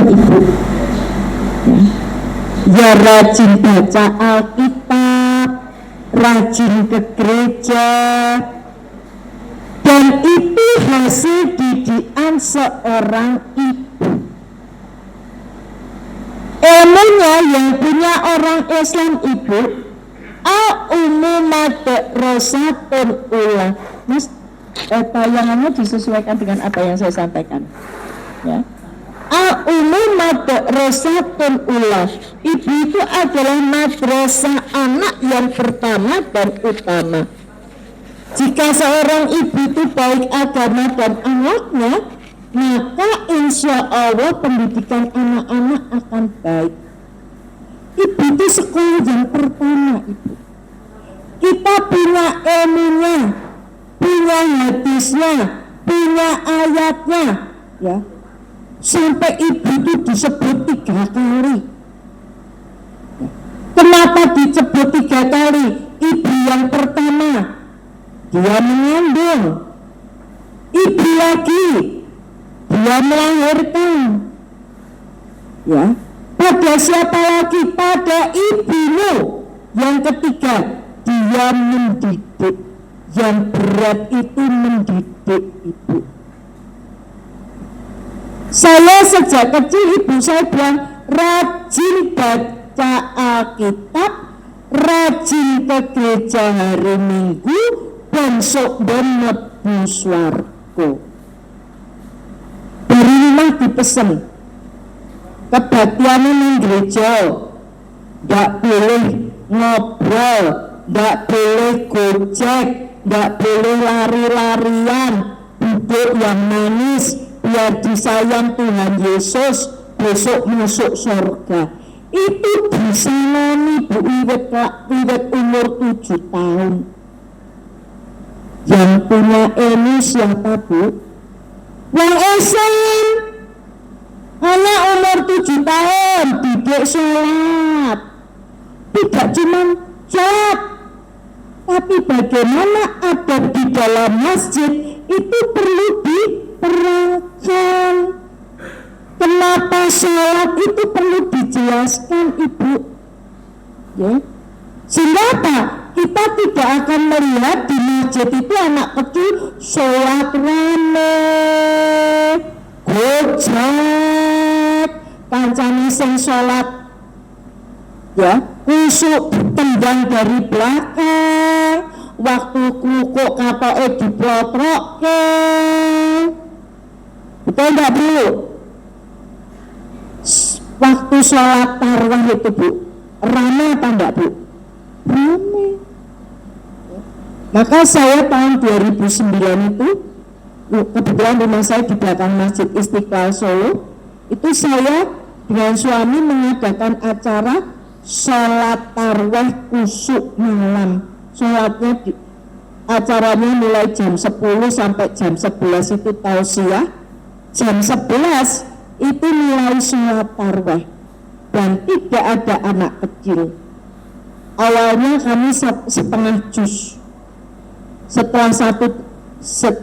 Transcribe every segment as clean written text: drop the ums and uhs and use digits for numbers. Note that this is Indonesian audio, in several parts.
Ibu. Ya rajin baca Alkitab, rajin ke gereja, dan itu hasil didikan seorang ibu. Ilmunya yang punya orang Islam Ibu, al-umumat rosatun ulah. Mas, tayangannya disesuaikan dengan apa yang saya sampaikan, ya. Al-umumat rosatun ulah. Ibu itu adalah madrasah anak yang pertama dan utama. Jika seorang ibu itu baik agama dan anaknya, maka insya Allah pendidikan anak-anak akan baik. Ibu itu sekolah yang pertama, Ibu. Kita punya ilmunya, punya hadisnya, punya ayatnya, ya. Sampai ibu itu disebut 3 kali. Kenapa disebut 3 kali? Ibu yang pertama, dia mengandung. Ibu lagi, dia melahirkan. Ya, pada siapa lagi? Pada ibumu. Yang ketiga, dia mendidik. Yang berat itu mendidik Ibu. Saya sejak kecil ibu saya bilang rajin baca Alkitab, rajin ke gereja hari Minggu, dan sok mlebu swarga. Dari rumah dipesen kebaktian ning gereja, ndak boleh ngobrol, ndak boleh gojek, ndak boleh lari-larian, duduk yang manis, biar disayang Tuhan Yesus, besok masuk surga. Itu diseneni Bu Iwet umur 7 tahun. Yang punya ilmu siapa Bu? Yang Islam. Anak umur 7 tahun didik sholat. Tidak cuma sholat, tapi bagaimana adab di dalam masjid itu perlu diterangkan. Kenapa sholat itu perlu dijelaskan Ibu, ya? Sehingga apa? Kita tidak akan melihat di masjid itu anak kecil sholat rame, gojek, kancane sing sholat, ya, kusuk tendang dari belakang, waktu kukuk kapake diplotrokke. Betul enggak Bu? Waktu sholat tarawih itu Bu, rame apa enggak Bu? Rame. Maka saya tahun 2009 itu, kebetulan rumah saya di belakang Masjid Istiqlal Solo, itu saya dengan suami mengadakan acara sholat tarawih kusuk malam. Sholatnya acaranya mulai jam 10 sampai jam 11 itu tausiah, jam 11 itu mulai sholat tarawih, dan tidak ada anak kecil. Awalnya kami setengah juz, setelah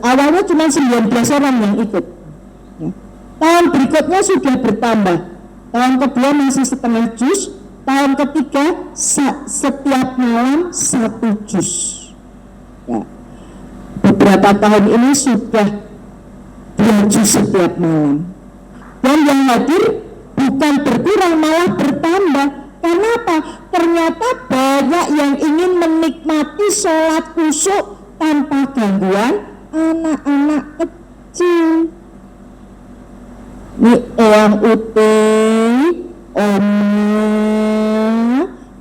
awalnya cuma 19 orang yang ikut, ya. Tahun berikutnya sudah bertambah, tahun kedua masih setengah juz, tahun ketiga setiap malam 1 juz, ya. Beberapa tahun ini sudah 2 juz setiap malam, dan yang hadir bukan berkurang malah bertambah. Kenapa? Ternyata banyak yang ingin menikmati sholat kusuk tanpa gangguan anak-anak kecil. Ini eyang uti, oma,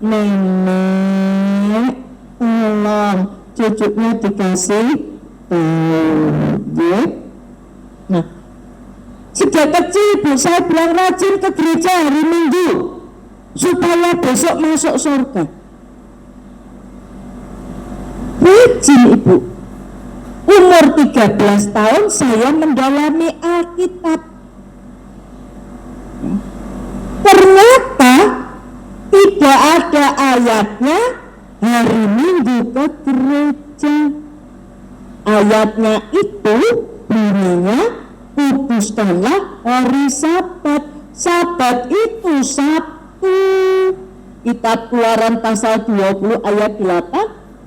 nenek, tolong cucunya dikasih tahu. Nah, sejak kecil Bu saya bilang rajin ke gereja hari Minggu supaya besok masuk surga. Rajin Ibu. Umur 13 tahun saya mendalami Alkitab. Ternyata tidak ada ayatnya hari Minggu ke gereja. Ayatnya itu bunyinya kuduskanlah hari Sabat Sabat itu Sabtu. Kitab Keluaran pasal 20 ayat 8,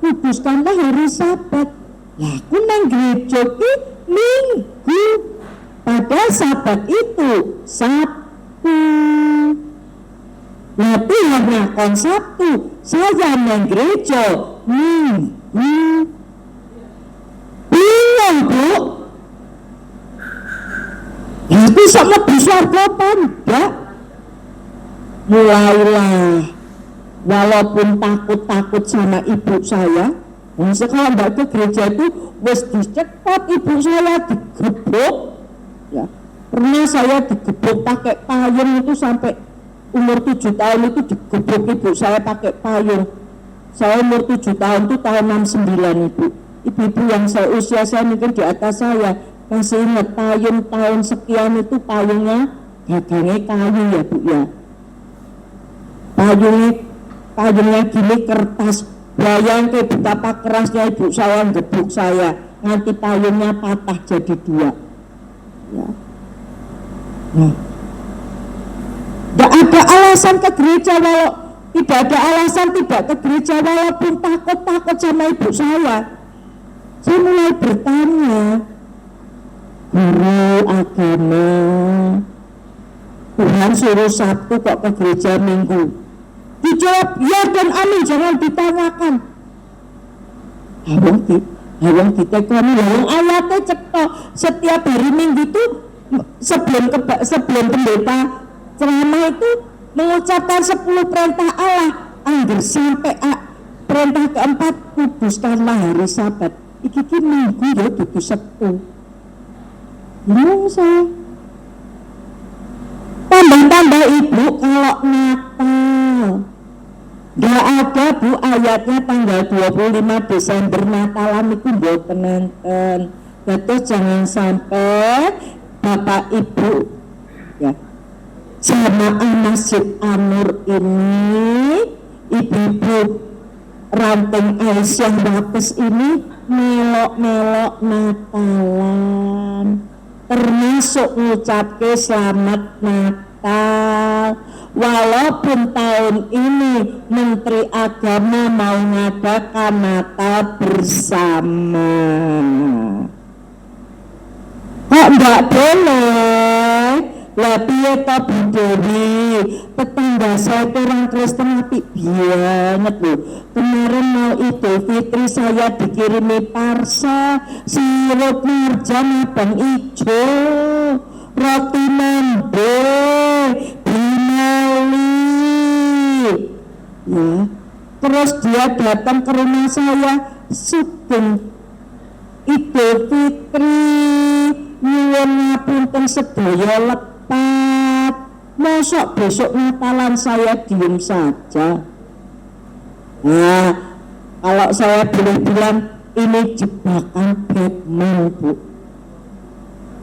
kuduskanlah hari Sabat. Lah aku nang gereja ki Minggu. Pada Sabat itu Sabtu. Nah Tuhan ngakon Sabtu, saya nang gereja Minggu. Bingung Bu. Itu sama bisa apa enggak? Mulailah, walaupun takut-takut sama ibu saya, sekarang enggak ke gereja itu wis dicekot ibu saya digebuk, ya. Pernah saya digebuk pakai payung itu sampai umur 7 tahun itu digebuk ibu saya pakai payung. Saya umur 7 tahun itu tahun 69 ibu. Ibu-ibu yang usia saya mungkin di atas saya masih ingat payung tahun sekian itu payungnya gagangnya kayu ya Bu ya. Payungnya gini kertas. Bayangkan betapa kerasnya ibu saya gebuk saya, nanti payungnya patah jadi 2. Ya. Nah, tidak ada alasan ke gereja tidak ada alasan tidak ke gereja walaupun takut sama ibu saya. Saya mulai bertanya, guru agama, Tuhan suruh Sabtu kok ke gereja Minggu? Dijawab ya dan amin, jangan ditanyakan. Hawang kita kami hawang ayatnya cetok setiap hari Minggu itu sebelum pendeta ceramah itu mengucapkan 10 perintah Allah. Angger sampai perintah keempat, kuduskanlah hari Sabat. Iki Minggu ya dudu Sabtu. Saya tambah ibu kalau Natal gak ada Bu ayatnya tanggal 25 Desember Natalan itu mboten nenten. Terus jangan sampai Bapak Ibu ya jamaah Masjid An-Nur ini, ibu-ibu ranting Aisyah Wates ini melok-melok Natalan, termasuk ngucapke selamat Natal. Walaupun tahun ini Menteri Agama mau ngadakan Natal bersama, kok enggak boleh? Lah piye to Bu Dewi? Tetangga saya itu orang Kristen apik banget loh. Kemarin mau Idul Fitri saya dikirimi parcel sirup marjan abang ijo, roti mambe, binali. Ya, terus dia datang ke rumah saya, sugeng Idul Fitri, nyuwun ngapunten sedaya lepat. Mosok besok Natalan saya diem saja? Nah, kalau saya boleh bilang ini jebakan Batman Bu.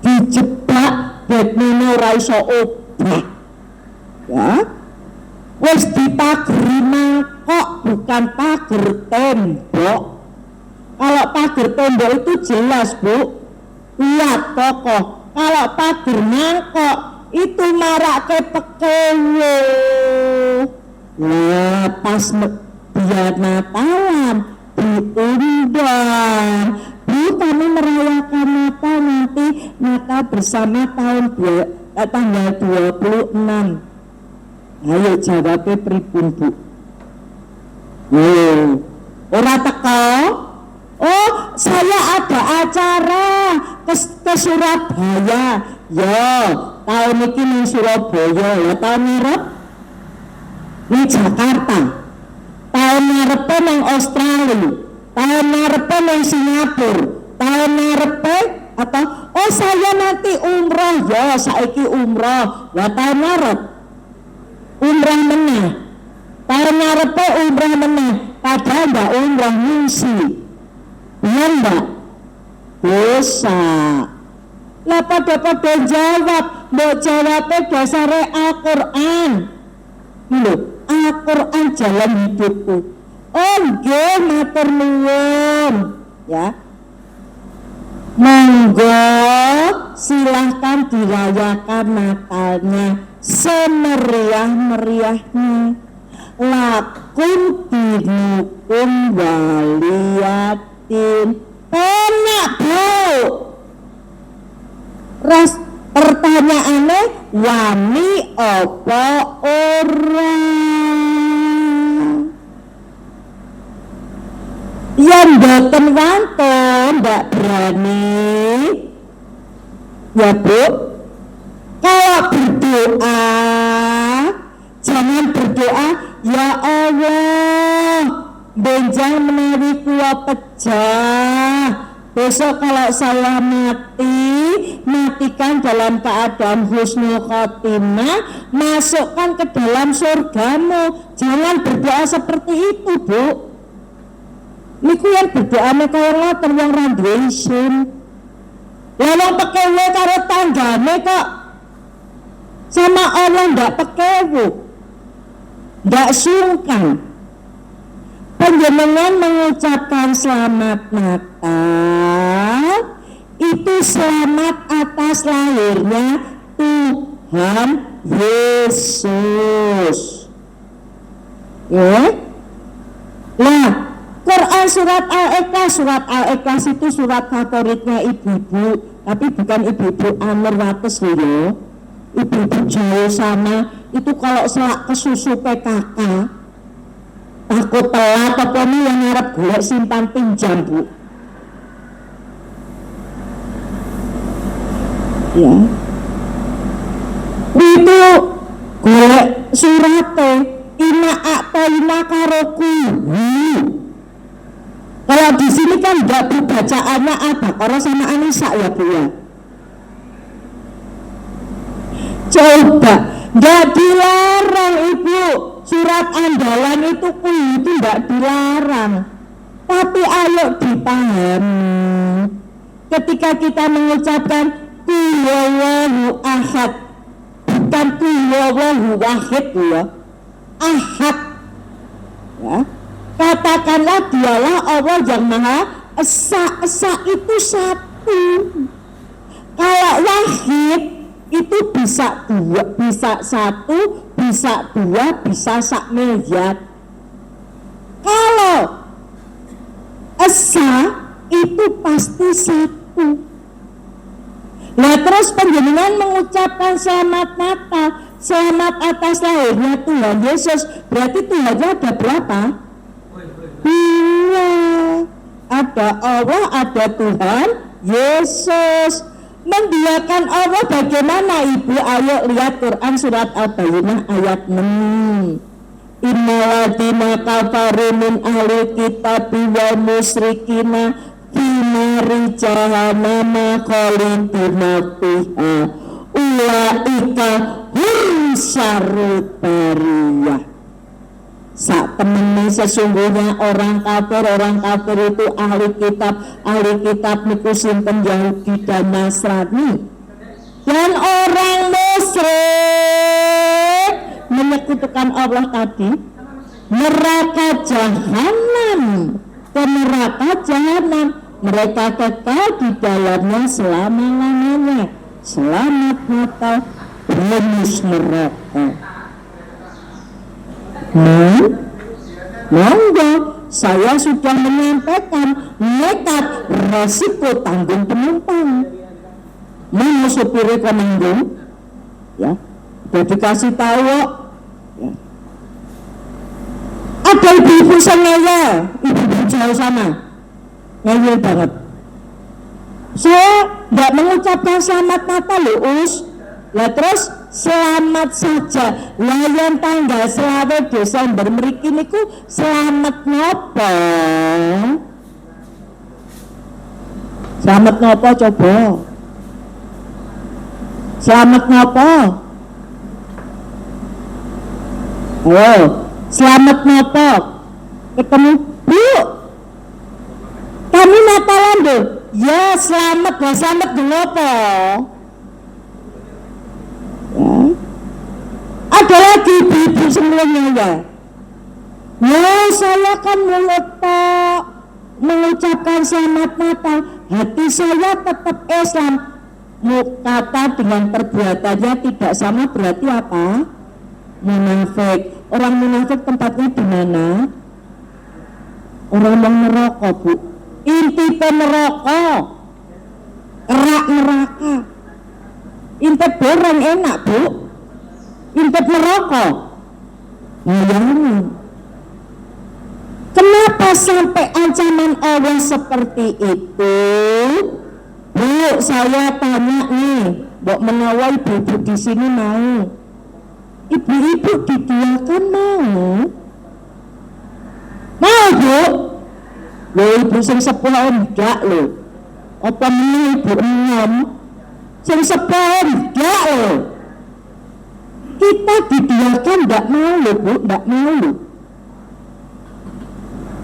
Dijebak Batman ora iso obah. Ya, wis dipageri mangkok bukan pager tembok. Kalau pager tembok itu jelas Bu, lihat tokoh. Kalau pager mangkok itu marak ke pekewo. Nah pas dia Natalan diundang, Bu kami merayakan Natal nanti, Natal bersama tanggal 26. Ayo jawabnya pripun Bu? Ora teko? Oh saya ada acara ke Surabaya. Ya tahun ini di Surabaya, ya tahun ngarep di Jakarta, tahun ngarepnya di Australia, tahun ngarepnya di Singapura, tahun ngarepnya atau oh saya nanti umroh, ya saiki umroh, ya tahun ngarep umroh meneh, tahun ngarepnya umroh meneh, padahal mbak umroh ngungsi, bener mbak? Dosa. Lah pada jawab, mbok jawabnya dasare Al-Quran. Loh, Al-Quran jalan hidupku. Oh nggih, matur nuwun. Ya. Monggo silahkan dirayakan Natalnya semeriah-meriahnya. Lakum dinukum waliyatin. Enak bu. Pertanyaannya wani apa orang? Yang boten wonten ndak berani ya bu. Kalau berdoa jangan berdoa ya Allah benjang menawi kula pecah, besok kalau saya matikan dalam keadaan husnul khotimah, masukkan ke dalam surgamu. Jangan berdoa seperti itu bu. Niku yang berdoa kaya ngoten wong ra duwe isin. Lah wong pekewe karo tanggane kok sama Allah ndak pekewu, ndak sungkan. Panjenengan mengucapkan selamat Natal itu selamat atas lahirnya Tuhan Yesus. Ya. Nah, Quran surat Al-Ikhlas itu surat favoritnya ibu-ibu, tapi bukan ibu-ibu Amrwates loh. Ibu-ibu jauh sana itu kalau selak kesusu PKK takut telat apa nih yang ngarep golek simpan pinjam bu. Ya. Itu golek surate ina karo kuwi. Kalau di sini kan enggak bacaannya Al-Baqarah sama An-Nisa ya bu ya. Coba enggak dilarang ibu, surat andalan itu enggak dilarang, tapi ayo dipahami. Ketika kita mengucapkan Qul huwallahu ahad, bukan Qul huwallahu wahid ya, ahad ya. Katakanlah dialah Allah yang maha esa. Esa itu satu. Kalau wahid itu bisa dua, bisa satu, bisa dua, bisa sak miliar. Kalau esa itu pasti satu. Nah terus panjenengan mengucapkan selamat Natal, selamat atas lahirnya Tuhan Yesus, berarti Tuhannya ada berapa? Dua. Ada Allah, ada Tuhan Yesus. Mendiakan Allah bagaimana ibu? Ayo lihat Quran surat Al-Bayyinah ayat 6. Innaladina kafaru min ahli kitabi wa musyrikina fi nari jahannama khalidina fiha ulaika hum syarrul bariyah. Saat temennya sesungguhnya orang kafir itu ahli kitab niku sinten Yahudi dan Nasrani, dan orang musyrik menyekutukan Allah tadi neraka jahanam, mereka kekal di dalamnya selama-lamanya. Selamat Natal bonus neraka. Monggo, saya sudah menyampaikan nekat resiko tanggung penumpang. Mana supirnya komando? Ya, udah dikasih tahu. Ya. Ada ibu-ibu ngeyel, ibu-ibu jauh sana, ngeyel banget. Saya nggak mengucapkan selamat Natal loh us. Lah terus selamat saja. Lah yang tanggal 11 Desember mriki niku selamat napa? Selamat napa coba? Selamat napa? Ayo, selamat napa? Ketemu Bu. Kami Natalan deh. Ya selamat, lah selamat napa? Ya. Ada lagi ibu-ibu sebelumnya ya. Ya saya kan mulut mengucapkan selamat Natal, hati saya tetap Islam. kata dengan perbuatannya tidak sama berarti apa? Munafik. Orang munafik tempatnya di mana? Orang yang neraka, Bu. Inti ke neraka, kerak neraka. Intip borong enak, Bu. Intip neraka, bayangin. Kenapa sampai ancaman Allah seperti itu? Bu, saya tanya nih, Mbok menawa ibu-ibu di sini mau? Ibu-ibu diduakan mau? Mau, Bu? Loh, ibu sing sepuh enggak loh. Apa meneh ibu enom? Sing sepuh enggak loh. Kita diduakan enggak mau loh, Bu, enggak mau loh.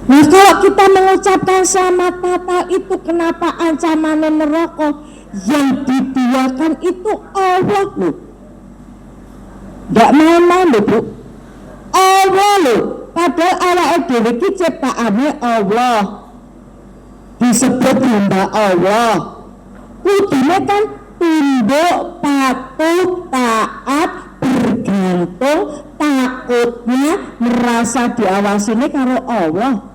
Nah, kalau kita mengucapkan selamat Natal itu kenapa ancaman neraka? Yang diduakan itu Allah loh. Enggak main-main loh, Bu. Allah loh. Padahal awake dhewe iki ciptaane Allah. Disebut hamba Allah. Kudune kan tunduk, patuh, taat, bergantung, takutnya merasa diawasine karo Allah.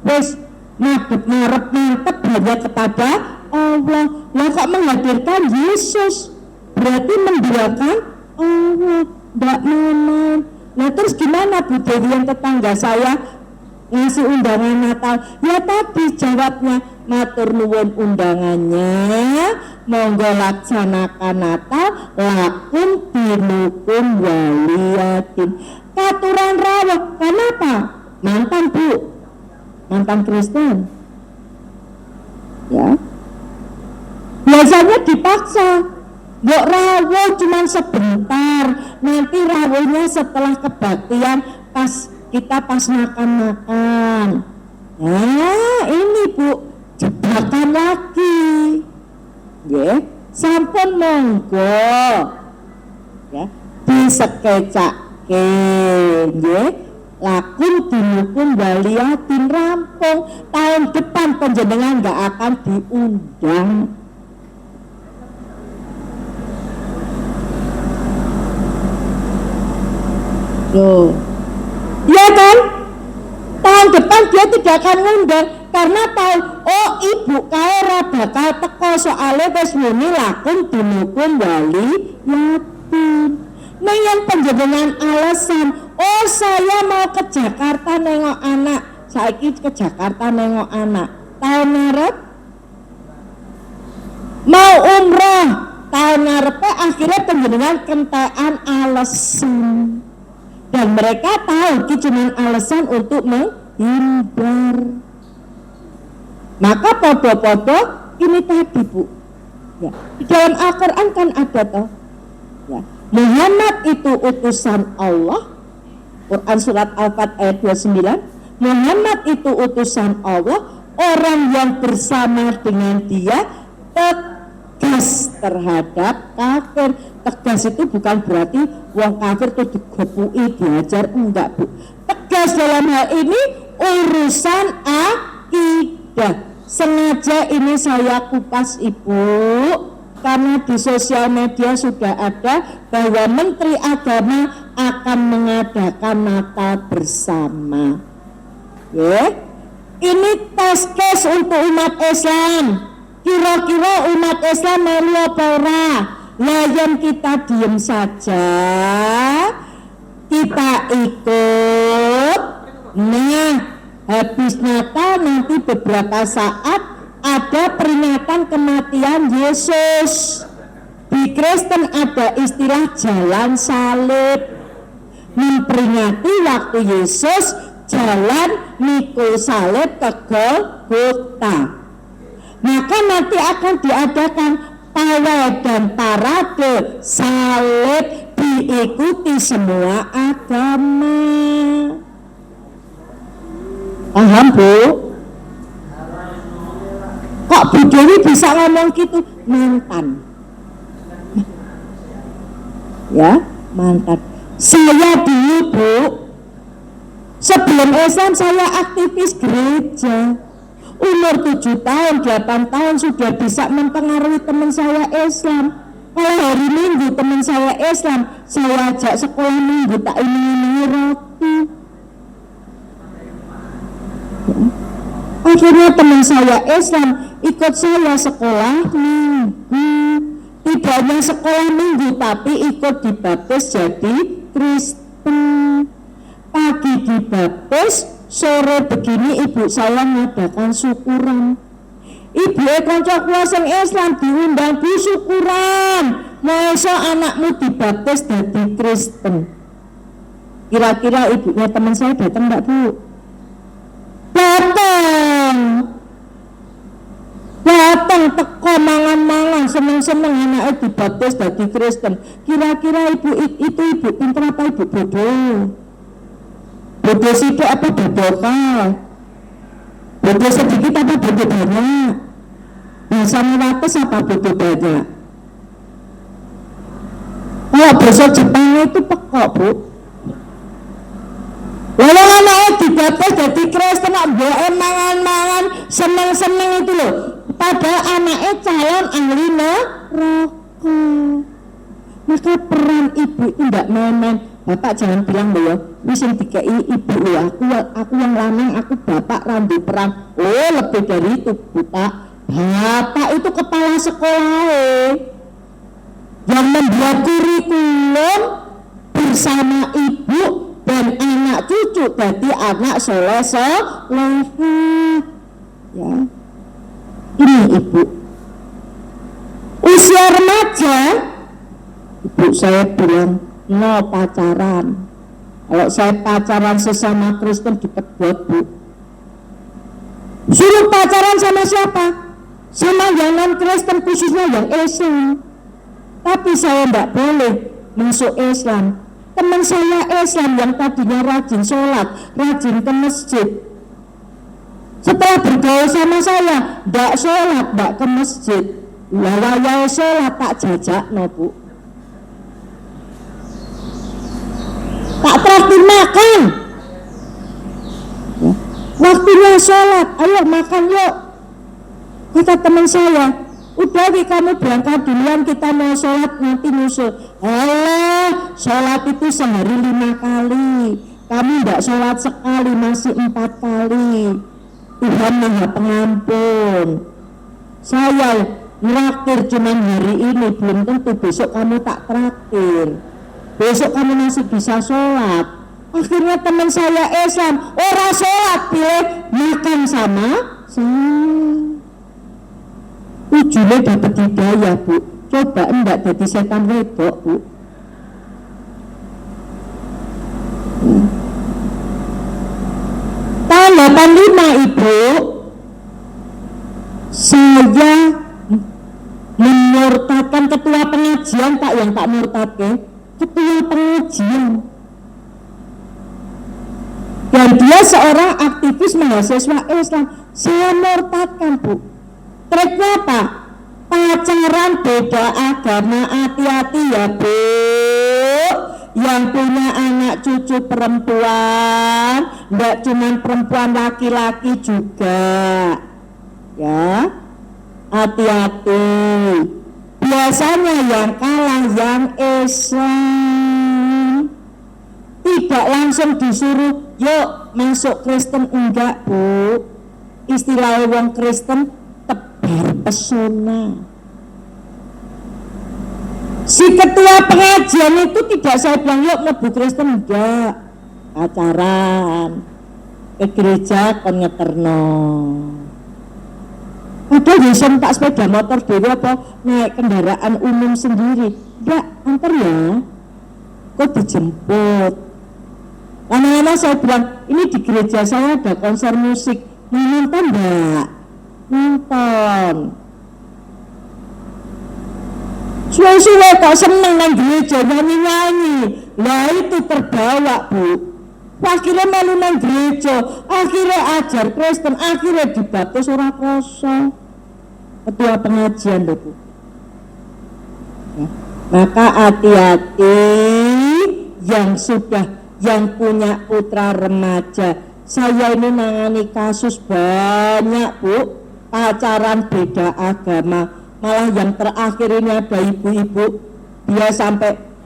Wis ngarep mantep hanya kepada Allah. Lah kok menghadirkan Yesus? Berarti menduakan Allah, enggak main-main. Nah terus gimana Bu Dewi yang tetangga saya ngasih undangan Natal? Ya tadi jawabnya, matur nuwun undangannya, monggo laksanakan Natal, lakum dinukum waliyatin. Katuran rawuh, kenapa? Mantan Bu, mantan Kristen. Ya, biasanya dipaksa. Mbok rawuh cuma sebentar, nanti rawuhnya setelah kebaktian kita pas makan-makan. Nah ini Bu, jebakan lagi. Ya, sampun monggo. Ya, disekecake. Ya, lakum dinukum waliyatin rampung. Tahun depan panjenengan nggak akan diundang. Loh, iya kan? Tahun depan dia tidak akan ngundang karena tahu, oh ibu kaya bakal teko soalnya wis muni lakum dinukum wali yatim. Nah yang panjenengan alasan, oh saya mau ke Jakarta nengok anak, saiki ke Jakarta nengok anak. Tahun ngarep mau umroh, tahun ngarepnya akhirnya panjenengan kentekan alasan. Dan mereka tahu itu cuma alasan untuk menghindar. Maka podo-podo ini tadi Bu. Ya, di dalam Al-Quran kan ada toh. Ya, Muhammad itu utusan Allah. Quran surat Al-Fat ayat 29. Muhammad itu utusan Allah. Orang yang bersama dengan dia tegas terhadap kafir. Tegas itu bukan berarti wong kafir itu digopui, diajar, enggak Bu. Tegas dalam hal ini urusan akidah. Sengaja ini saya kupas Ibu, karena di sosial media sudah ada bahwa Menteri Agama akan mengadakan Natal bersama. Ya, ini test case untuk umat Islam. Kira-kira umat Islam melu apa ora? Layan kita diem saja, kita ikut. Nah, habis Natal nanti beberapa saat ada peringatan kematian Yesus. Di Kristen ada istilah jalan salib, memperingati waktu Yesus jalan mikul salib ke Golgota. Maka nanti akan diadakan pawai dan parade salib, diikuti semua agama. Paham Bu? Kok Bu Dewi bisa ngomong gitu? Mantan. Ya, mantan. Saya dulu Bu, sebelum Islam saya aktivis gereja. umur 7 tahun, 8 tahun sudah bisa mempengaruhi teman saya Islam. Kalau hari Minggu teman saya Islam, saya ajak sekolah Minggu, tak iming-imingi roti. Akhirnya teman saya Islam ikut saya sekolah Minggu. Tidak hanya sekolah Minggu, tapi ikut dibaptis jadi Kristen. Pagi dibaptis, sore begini ibu saya mengadakan syukuran. Ibu kanca kuasa Islam diundang di syukuran. Masa anakmu dibaptis jadi Kristen. Kira-kira ibunya teman saya datang enggak, Bu? Datang teko mangan-mangan, seneng-seneng anaknya dibaptis jadi Kristen. Kira-kira ibu itu ibu pinter apa ibu bodoh? Bodoh sidik apa bodoh kah? Bodoh sedikit apa bodoh banyak? Bisa meratus apa bodoh banyak? Kalau bahasa Jepang itu pekok, Bu. Lalu anaknya dibaptis jadi Kristen, mbok mangan-mangan, seneng-seneng itu loh. Padahal anaknya calon ahli neraka. Maka peran ibu itu tidak main-main. Bapak jangan bilang loh, wis dikai ibu loh, aku yang lanang, aku bapak randu peran. Oh, lebih dari itu, Bapak. Bapak itu kepala sekolah yang membuat kurikulum bersama ibu dan anak cucu jadi anak soleh ya. Ini ibu usia remaja, ibu saya bilang no pacaran. Kalau saya pacaran sesama Kristen dipegot, Bu. Suruh pacaran sama siapa? Sama yang non Kristen, khususnya yang Islam. Tapi saya tidak boleh masuk Islam. Teman saya Islam yang tadinya rajin sholat, rajin ke masjid, setelah bergaul sama saya, tidak sholat, tidak ke masjid. Lawaya sholat tak jajak, no, Bu. Tak traktir makan. Waktunya sholat, ayo makan yuk. Kata teman saya, udah kamu berangkat duluan, kita mau sholat nanti nyusul. Alah, sholat itu sehari 5 kali. Kamu tidak sholat sekali, masih 4 kali. Tuhan Maha Pengampun. Saya traktir cuman hari ini, belum tentu besok kamu tak traktir. Besok kamu masih bisa sholat. Akhirnya teman saya Islam, orang sholat pilih makan sama saya. Ujungnya dapat hidayah, Bu. Coba enggak jadi setan wedok, Bu. Tahun 85, Ibu, saya memurtadkan ketua pengajian, Pak, yang tak murtadkan, ketua pengajian. Dan dia seorang aktivis mahasiswa Islam. Saya murtadkan, Bu. Triknya apa? Pacaran beda agama, hati-hati ya, Bu. Yang punya anak cucu perempuan, enggak cuma perempuan, laki-laki juga. Ya, hati-hati. Biasanya yang kalah yang Islam. Tidak langsung disuruh, yuk masuk Kristen, enggak, Bu. Istilah wong Kristen tebar pesona. Si ketua pengajian itu tidak saya bilang yuk mlebu Kristen, enggak. Pacaran ke gereja kon ngeterno. Ada bisa tak sepeda motor dewe apa naik kendaraan umum sendiri, enggak, antar ya, kok dijemput. Lama-lama saya bilang, ini di gereja saya ada konser musik, mau nonton enggak? Nonton. Suwe-suwe kok seneng nang gereja nyanyi-nyanyi. Lah itu terbawa, Bu. Akhirnya melu nang gereja, akhirnya ajar Kristen, akhirnya dibaptis ora krasa. Ketua pengajian, Bu. Ya. Maka hati-hati yang punya putra remaja, Saya ini nangani kasus banyak, Bu, pacaran beda agama. Malah yang terakhir ini ada ibu-ibu,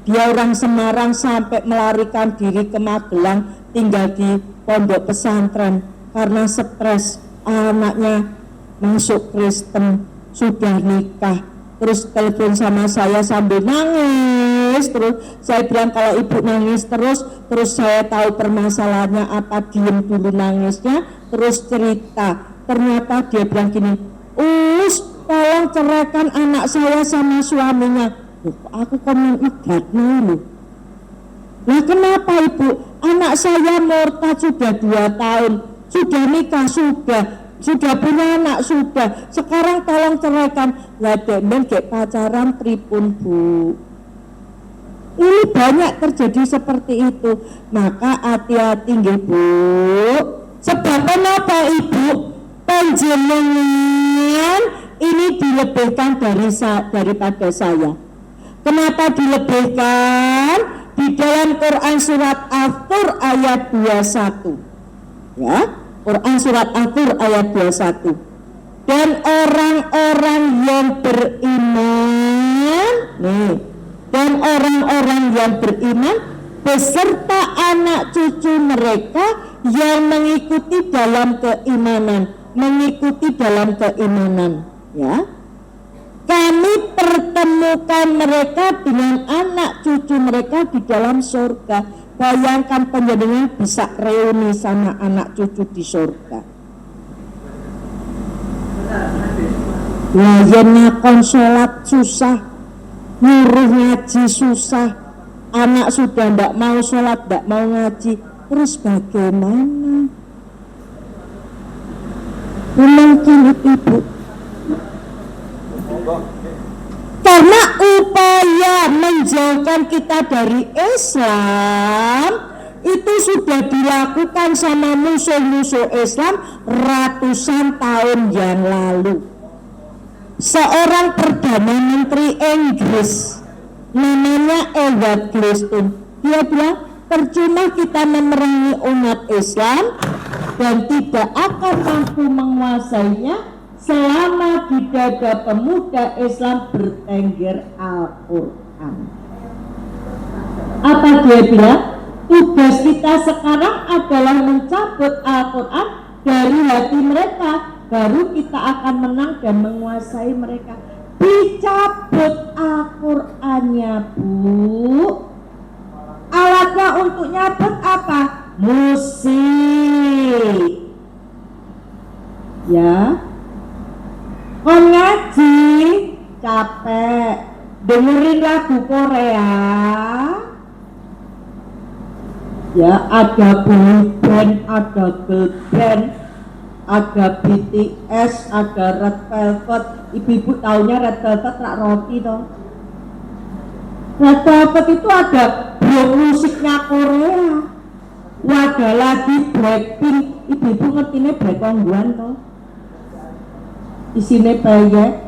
dia orang Semarang sampai melarikan diri ke Magelang, tinggal di pondok pesantren karena stres anaknya masuk Kristen, sudah nikah. Terus telepon sama saya sambil nangis. Terus saya bilang kalau ibu nangis terus saya tahu permasalahannya apa, diem dulu nangisnya, terus cerita. Ternyata dia bilang gini, tolong ceraikan anak saya sama suaminya. Aku komentar dulu. Nah kenapa ibu? Anak saya murtad sudah 2 tahun, sudah nikah sudah punya anak sudah, sekarang tolong ceraikan. Lah demen gek pacaran pripun, Bu? Ini banyak terjadi seperti itu. Maka hati-hati nggih, Bu. Sebab kenapa Ibu? Panjenengan ini dilebihkan daripada saya. Kenapa dilebihkan? Di dalam Quran surat Al-Tur ayat 21. Ya. Quran surat Al-Tur ayat 21. Dan orang-orang yang beriman, dan orang-orang yang beriman beserta anak cucu mereka yang mengikuti dalam keimanan, ya. Kami pertemukan mereka dengan anak cucu mereka di dalam surga. Bayangkan penjadinya bisa reuni sama anak cucu di surga. Ngakon sholat susah, nyuruh ngaji susah, anak sudah tidak mau sholat, tidak mau ngaji, terus bagaimana? Mungkin Ibu. Karena upaya menjauhkan kita dari Islam itu sudah dilakukan sama musuh-musuh Islam ratusan tahun yang lalu. Seorang Perdana Menteri Inggris namanya Edward Gladstone, dia bilang percuma kita memerangi umat Islam dan tidak akan mampu menguasainya selama di dada pemuda Islam bertengger Al-Quran. Apa dia bilang? Tugas kita sekarang adalah mencabut Al-Quran dari hati mereka, baru kita akan menang dan menguasai mereka. Dicabut Al-Qurannya, Bu. Alatnya untuk nyabut apa? Musik. Ya. Kon ngaji capek, dengerin lagu Korea, ya ada boy band, ada girl band, ada BTS, ada Red Velvet. Ibu-ibu taunya Red Velvet rak roti toh. Red Velvet itu ada grup musiknya Korea. Ada lagi Blackpink. Ibu-ibu ngertinya Blackpink toh. Isinya banyak.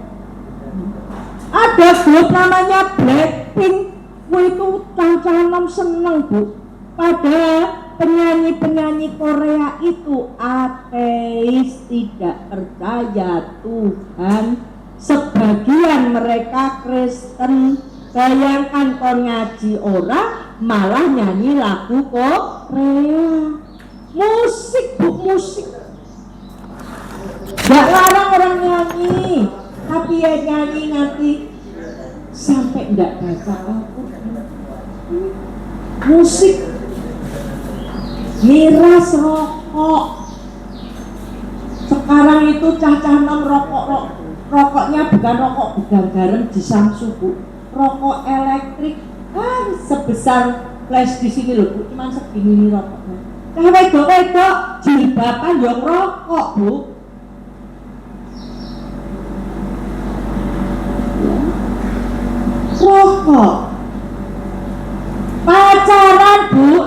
Ada grup namanya Blackpink. Itu cang-cangam seneng, Bu. Padahal penyanyi-penyanyi Korea itu ateis, tidak percaya Tuhan. Sebagian mereka Kristen. Bayangkan kon ngaji orang malah nyanyi lagu Korea. Musik, Bu, musik. Gak larang orang nyanyi, tapi ya nyanyi nanti sampai gak baca Al-Quran. Musik, miras, rokok. Sekarang itu cah-cah nom rokoknya bukan rokok bukan garam di Samsu, Bu. Rokok elektrik kan sebesar flash di sini loh, Bu. Cuman segini rokoknya. Cah wedok jilbaban yang rokok, Bu. Rokok, pacaran, Bu,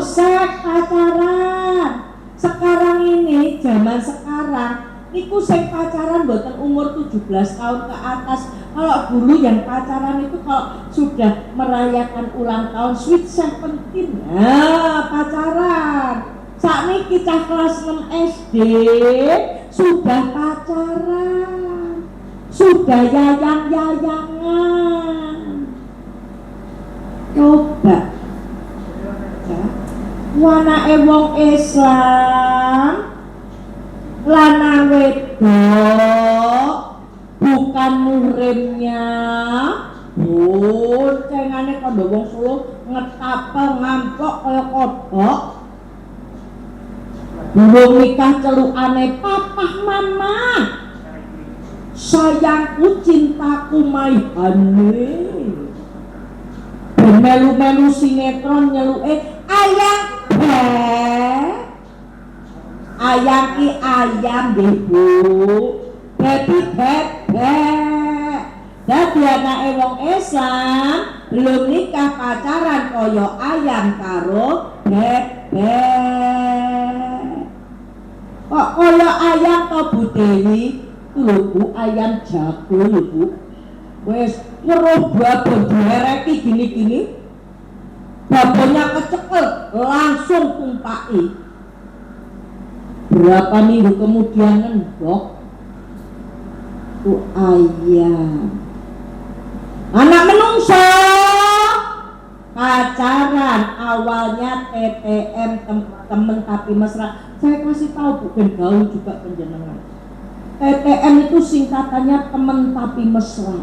pacaran. Sekarang ini zaman sekarang niku sing pacaran mboten umur 17 tahun ke atas. Kalau dulu yang pacaran itu kalau sudah merayakan ulang tahun sweet 17, nah pacaran. Bapak niki cah kelas 6 SD sudah pacaran, sudah yayang-yayangan. Coba ya, wanake wong Islam lanang wedok bukan murimnya, boncengane kandha wong Solo ngetapel ngampok kaya kodhok. Belum nikah celukane papa mama, sayangku cintaku maihane. Melu-melu sinetron nyeluke ayang ayang ki ayam nggih Bu, baby bebek. Dadi anake wong Islam belum nikah pacaran kaya ayam karo bebek. Kok kaya ayam to Bu Dewi? Lho Bu, ayam jago lho Bu. Wes weruh babon dereki gini-gini. Babonnya kecekel, langsung tumpaki. Berapa minggu kemudian ngendok tuh ayam. Anak menungso pacaran awalnya TTM temen tapi mesra. Saya kasih tahu Bu ben gaul juga penjenengan. TTM itu singkatannya temen tapi mesra.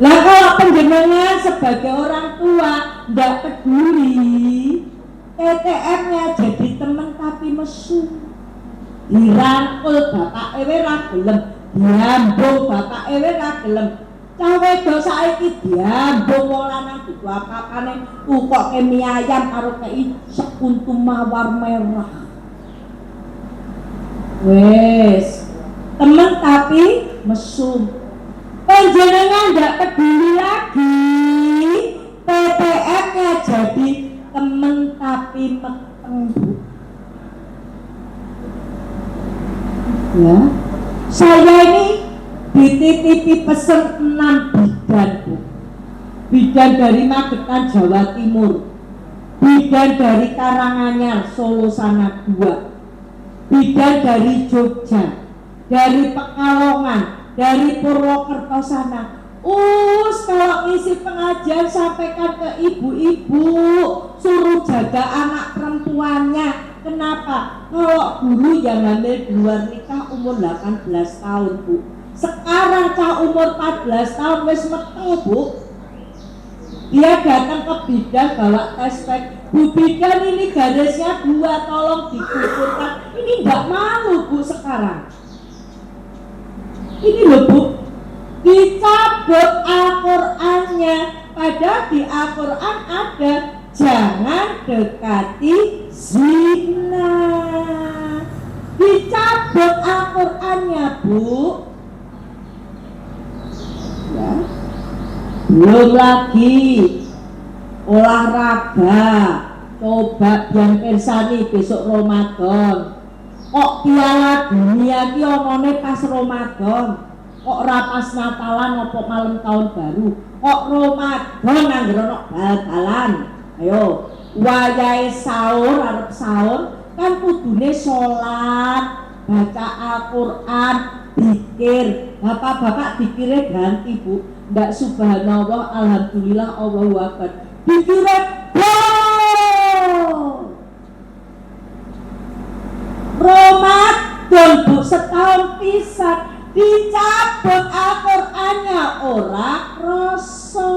Lah kalau penjenengan sebagai orang tua ndak peduli, TTM-nya jadi temen tapi mesum. Dirangkul bapak ewe ra gelem, diambung bapak ewe ra gelem. Cah wedok saiki diambung wong lanang diku apa-apane ukoke mie ayam karo kei sekuntum mawar merah. Wes, temen tapi mesum. Panjenengan ndak peduli lagi, TTM-nya jadi temen tapi meteng Bu. Ya, saya ini dititipi pesen 6 bidan Bu. Bidan dari Magetan Jawa Timur, bidan dari Karanganyar Solo sana 2, bidan dari Jogja, dari Pekalongan, dari Purwokerto sana. Kalau ngisi pengajian sampaikan ke ibu-ibu, suruh jaga anak perempuannya. Kenapa? Kalau dulu yang hamil di luar nikah umur 18 tahun Bu. Sekarang cah umur 14 tahun wis meteng Bu. Dia datang ke bidan bawa tes pack. Bu bidan ini garisnya 2, tolong dikukurkan. Ini nggak malu Bu sekarang. Ini loh Bu, dicabut Al-Qur'annya, padahal di Al-Qur'an ada jangan dekati zina. Dicabut Al-Qur'annya Bu. Ya. Belum lagi olahraga, coba biar persani besok Ramadan. Kok Piala Dunia ki omone pas Ramadan, kok ora pas Natalan apa malam tahun baru, kok Ramadan anggere ono bal-balan. Ayo, wayahe sahur arep sahur kan kudune salat, baca Al-Qur'an, zikir. Bapak-bapak dikire ganti Bu, ndak subhanallah, alhamdulillah, Allahu akbar. Dikire Ramadan Bu setahun pisan dicabut Al-Qur'annya ora kroso.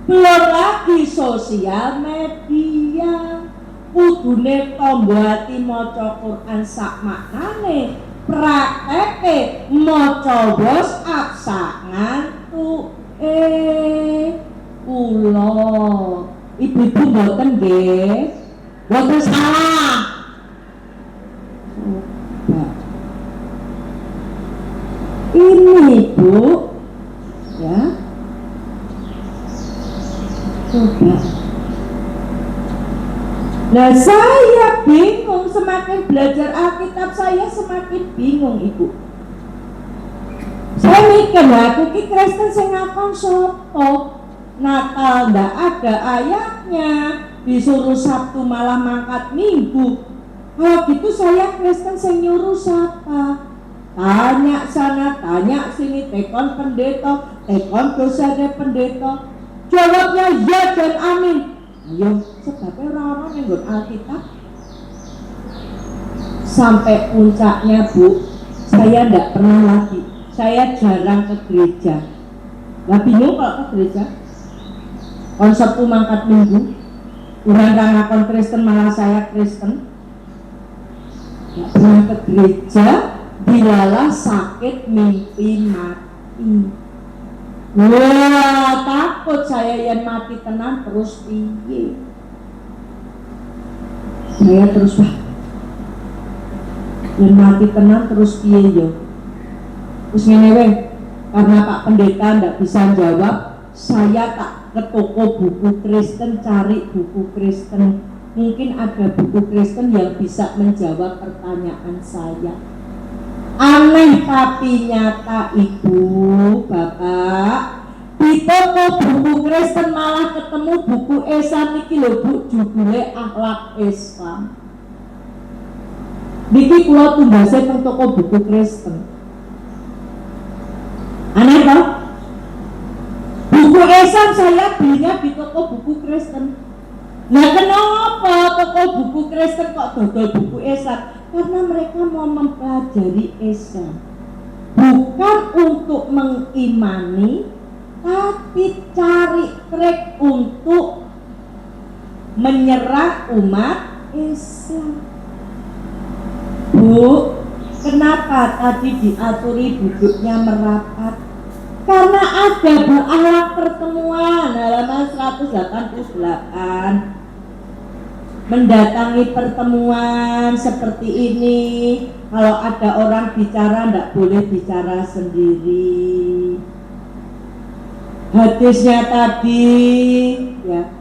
Belum lagi sosial media, kudune tombo ati maca Qur'an sak maknane, prakteke maca WhatsApp sak ngantuke. Kula ibu-ibu mboten nggih, mboten salah. Ini Bu, ya, coba. Nah saya bingung, semakin belajar Alkitab saya semakin bingung Ibu. Saya mikir lah, aku ki Kristen sing ngakon sopo, Natal ndak ada ayatnya, disuruh Sabtu malah mangkat Minggu. Kalau gitu saya Kristen sing nyuruh siapa? Tanya sana, tanya sini, tekon pendeta, tekon dosanya pendeta. Jawabnya ya dan amin. Ayo, sebabnya orang-orang yang nggon Alkitab. Sampai puncaknya Bu, saya tidak pernah lagi, saya jarang ke gereja. Lah bingung kalau ke gereja. Konsepku mangkat Minggu, orang ngakon Kristen malah saya Kristen. Tidak pernah ke gereja, dilalah sakit mimpi mati. Wah, takut saya yang mati tenan terus piye. Saya terus yang mati tenan terus piye yo. Terus ngene weh, karena Pak Pendeta ndak bisa jawab, saya tak ke toko buku Kristen cari buku Kristen. Mungkin ada buku Kristen yang bisa menjawab pertanyaan saya. Aneh tapi nyata Ibu, Bapak. Di toko buku Kristen malah ketemu buku Islam iki lho Bu, judulnya Akhlak Islam. Niki kula tumbase teng toko buku Kristen. Aneh toh? Buku Islam saya belinya di toko buku Kristen. Nah kenapa toko buku Kristen kok dodol buku Islam? Karena mereka mau mempelajari Islam, bukan untuk mengimani, tapi cari trik untuk menyerang umat Islam. Bu, kenapa tadi diaturi duduknya merapat? Karena ada berakhlak pertemuan halaman 188. Mendatangi pertemuan seperti ini, kalau ada orang bicara tidak boleh bicara sendiri. Hadisnya tadi ya,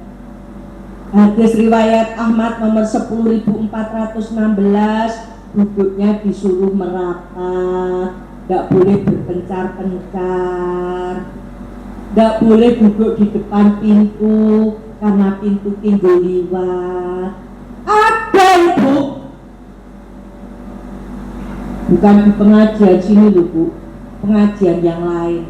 hadis riwayat Ahmad nomor 10.416, duduknya disuruh merapat, tidak boleh berpencar-pencar, tidak boleh duduk di depan pintu karena pintu tinggal liwat. Ada Ibu, bukan di pengajian sini loh Bu, pengajian yang lain.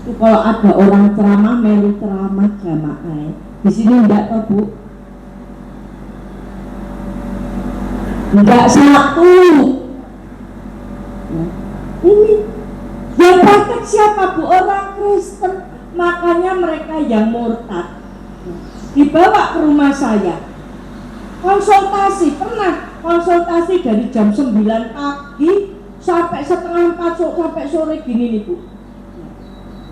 Itu kalau ada orang ceramah, melu ceramah jamaah. Di sini enggak toh Bu, enggak satu. Nah, ini yang praktek siapa Bu? Orang Kristen. Makanya mereka yang murtad dibawa ke rumah saya konsultasi, pernah konsultasi dari jam 9 pagi sampai setengah 4 sampai sore gini nih Bu.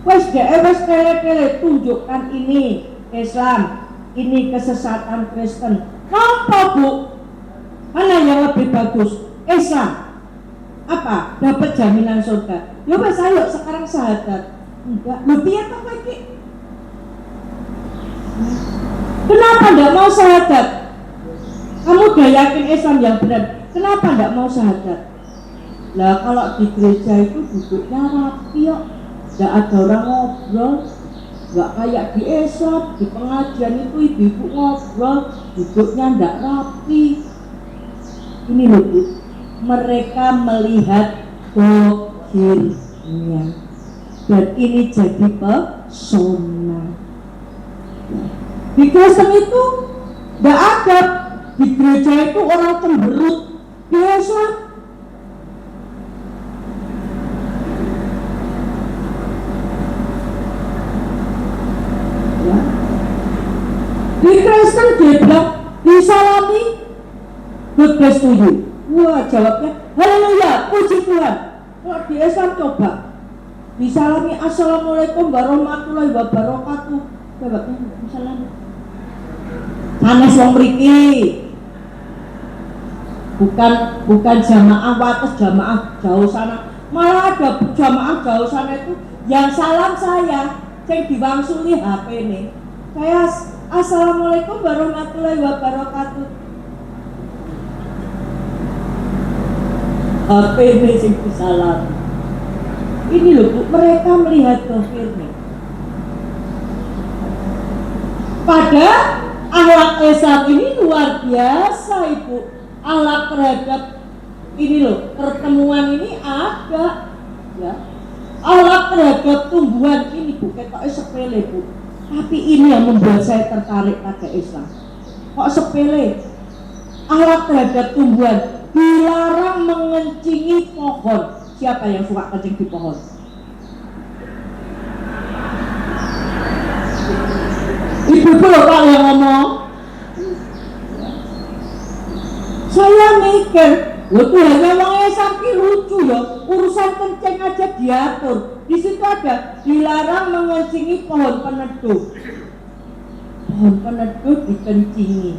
Wes tele tunjukkan ini Islam, ini kesesatan Kristen. Apa Bu? Mana yang lebih bagus? Islam. Apa? Dapat jaminan surga. Ya wes ayo sekarang syahadat. Enggak, lebih apa lagi? Kenapa enggak mau syahadat? Kamu udah yakin Islam yang benar, kenapa enggak mau syahadat? Lah kalau di gereja itu duduknya rapi kok, enggak ada orang ngobrol, enggak kayak di Islam, di pengajian itu ibu-ibu ngobrol, duduknya enggak rapi. Ini loh Bu, mereka melihat dohirnya, dan ini jadi pesona. Di Kristen itu tidak ada, di gereja itu orang cemberut, biasa. Ya. Di Kristen dia bilang disalami, God bless to you. Wah jawabnya, haleluya, puji Tuhan. Kalau di Islam coba disalami assalamualaikum warahmatullahi wabarakatuh. Jawabnya salam. Sanes wong mriki. Bukan jamaah wates, jamaah jauh sana. Malah ada jamaah jauh sana itu yang salam saya, yang diwangsuli HP ini. Saya assalamualaikum warahmatullahi wabarakatuh. HP ini sing disalam. Ini loh Bu, mereka melihat dohirnya. Pada Akhlak Islam ini luar biasa Ibu. Akhlak terhadap ini loh, pertemuan ini ada ya. Akhlak terhadap tumbuhan ini bukan kok sepele Bu. Tapi ini yang membuat saya tertarik pada Islam. Kok sepele? Akhlak terhadap tumbuhan, dilarang mengencingi pohon. Siapa yang suka kencing di pohon? Ibu loh Pak yang ngomong. Saya mikir, loh Tuhannya wong Islam ki lucu ya, urusan kencing aja diatur. Di situ ada dilarang mengencingi pohon peneduh. Pohon peneduh dikencingi.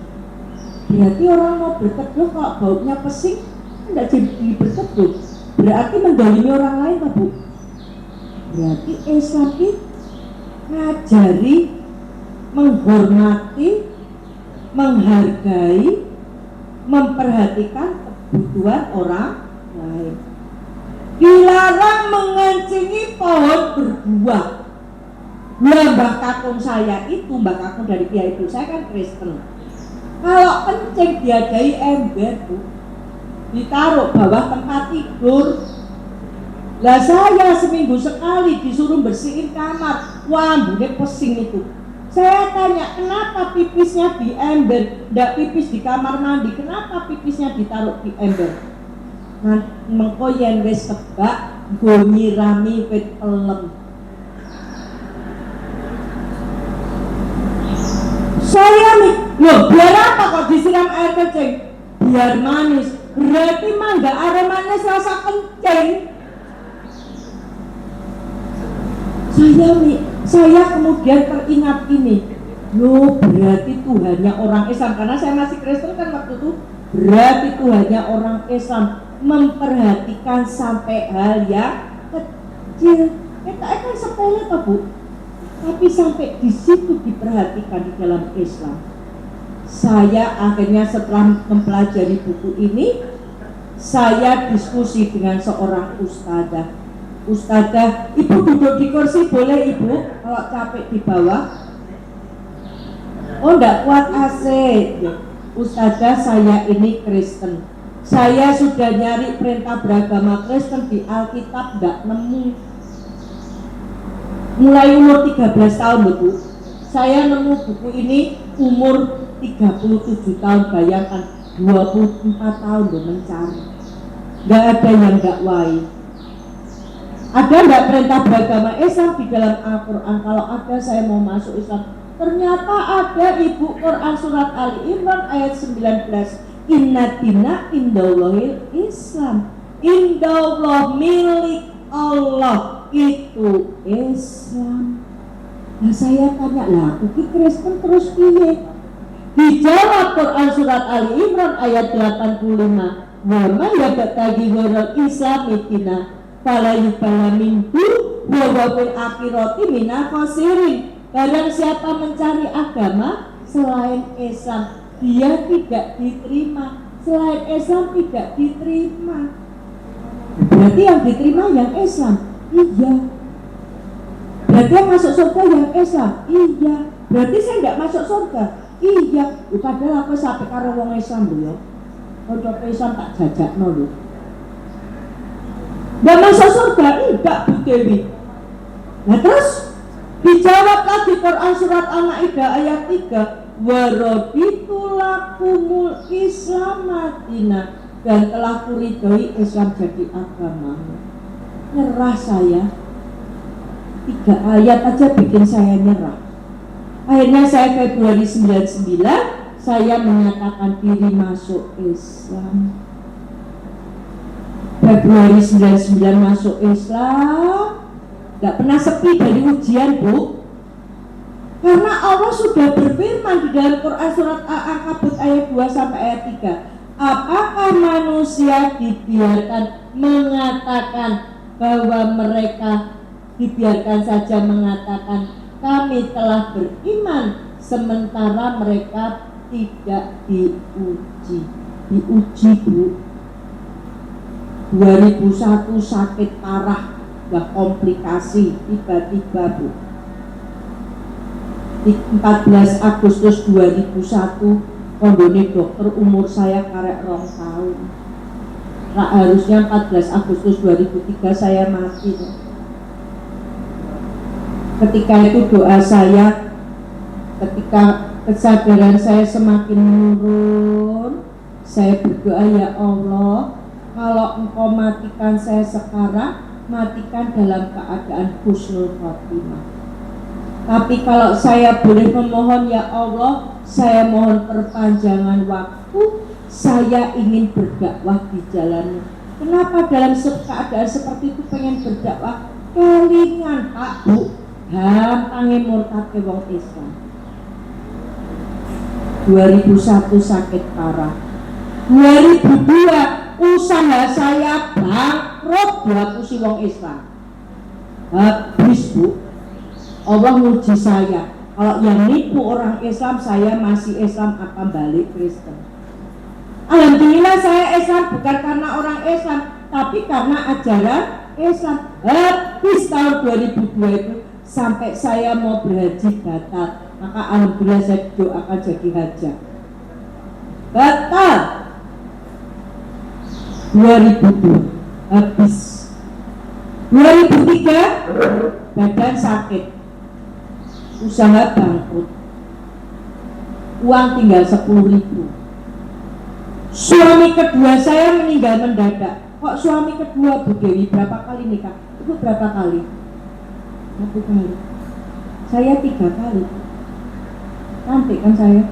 Berarti orang mau berteduh kalau baunya pesing tidak jadi berteduh. Berarti mendolimi orang lain Pak Bu. Berarti Islam itu ngajari menghormati, menghargai, memperhatikan kebutuhan orang lain. Dilarang mengencingi pohon berbuah. Mbah kakung saya itu, mbah kakung dari Kiai itu, saya kan Kristen. Kalau kencing diadai ember Bu, ditaruh bawah tempat tidur. Lah saya seminggu sekali disuruh bersihin kamar, wah mbune pesing itu. Saya tanya, kenapa pipisnya di ember, ndak pipis di kamar mandi, kenapa pipisnya ditaruh di ember? Nah, mengko yen wis kebak, nggo nyirami wit pelem. Saya nih, loh biar apa kok disiram air kencing? Biar manis, berarti mangga aromanya rasa kencing. Saya kemudian teringat ini, loh berarti Tuhannya orang Islam, karena saya masih Kristen kan waktu itu, berarti Tuhannya orang Islam memperhatikan sampai hal yang kecil. Kita kan sepele toh Bu, tapi sampai di situ diperhatikan di dalam Islam. Saya akhirnya setelah mempelajari buku ini, saya diskusi dengan seorang ustadzah. Ustadzah, Ibu duduk di kursi boleh Ibu, kalau capek di bawah. Oh enggak kuat AC. Ustadzah, saya ini Kristen. Saya sudah nyari perintah beragama Kristen di Alkitab enggak nemu. Mulai umur 13 tahun Bu, saya nemu buku ini umur 37 tahun, bayangkan 24 tahun loh mencari. Enggak ada yang enggak wai. Ada enggak perintah beragama Islam di dalam Al-Quran? Kalau ada saya mau masuk Islam. Ternyata ada Ibu, Quran surat Ali Imran ayat 19. Inna dina indallahil Islam. Indallah milik Allah itu Islam. Nah saya tanya lah, aku Kristen terus piye? Dijawab Quran surat Ali Imran ayat 85. Wa ma yabtaghi ghairal Islami dina fala yuqbala minhu wa huwa fil akhirati minal khasirin. Barang siapa mencari agama selain Islam, dia tidak diterima. Selain Islam tidak diterima. Berarti yang diterima yang Islam. Iya. Berarti yang masuk surga yang Islam. Iya. Berarti saya nggak masuk surga. Iya. Padahal aku sampai karo wong Islam lho ya. Ojo Islam tak jajakno lho. Nggak masuk surga enggak Bu Dewi. Nah terus dijawab lagi Quran surat Al-Maidah ayat 3. Waraditu lakumul Islamadina, dan telah kuridhoi Islam jadi agama. Nyerah saya. 3 ayat aja bikin saya nyerah. Akhirnya saya Februari 99 saya menyatakan diri masuk Islam. Februari 99 masuk Islam. Gak pernah sepi dari ujian Bu, karena Allah sudah berfirman di dalam Quran surat Al-Ankabut ayat 2 sampai ayat 3. Apakah manusia dibiarkan mengatakan bahwa mereka dibiarkan saja mengatakan kami telah beriman, sementara mereka tidak diuji. Diuji Bu. 2001 sakit parah, gak komplikasi tiba-tiba Bu. 14 Agustus 2001 kondone dokter umur saya karek 2 tahun. Nah, harusnya 14 Agustus 2003 saya mati. Ketika itu doa saya, ketika kesadaran saya semakin menurun, saya berdoa, ya Allah, kalau Engkau matikan saya sekarang, matikan dalam keadaan husnul khotimah. Tapi kalau saya boleh memohon, ya Allah, saya mohon perpanjangan waktu, saya ingin berdakwah di jalan. Kenapa dalam keadaan seperti itu pengen berdakwah? Kelingan Pak Bu, hampange murtad ke wong Islam. 2001 sakit parah. 2002 usaha saya bangkrut dihapusi wong Islam. Habis Bu. Allah nguji saya, kalau yang nipu orang Islam, saya masih Islam apa balik Kristen. Alhamdulillah saya Islam bukan karena orang Islam, tapi karena ajaran Islam. Habis tahun 2002 itu sampai saya mau berhaji batal, maka alhamdulillah saya doakan jadi hajah. Batal 2002 habis. 2003 badan sakit, usaha bangkrut, uang tinggal 10.000. Suami kedua saya meninggal mendadak. Kok suami kedua Bu Dewi berapa kali nikah? Ibu berapa kali? 1 kali. Saya 3 kali. Cantik kan saya?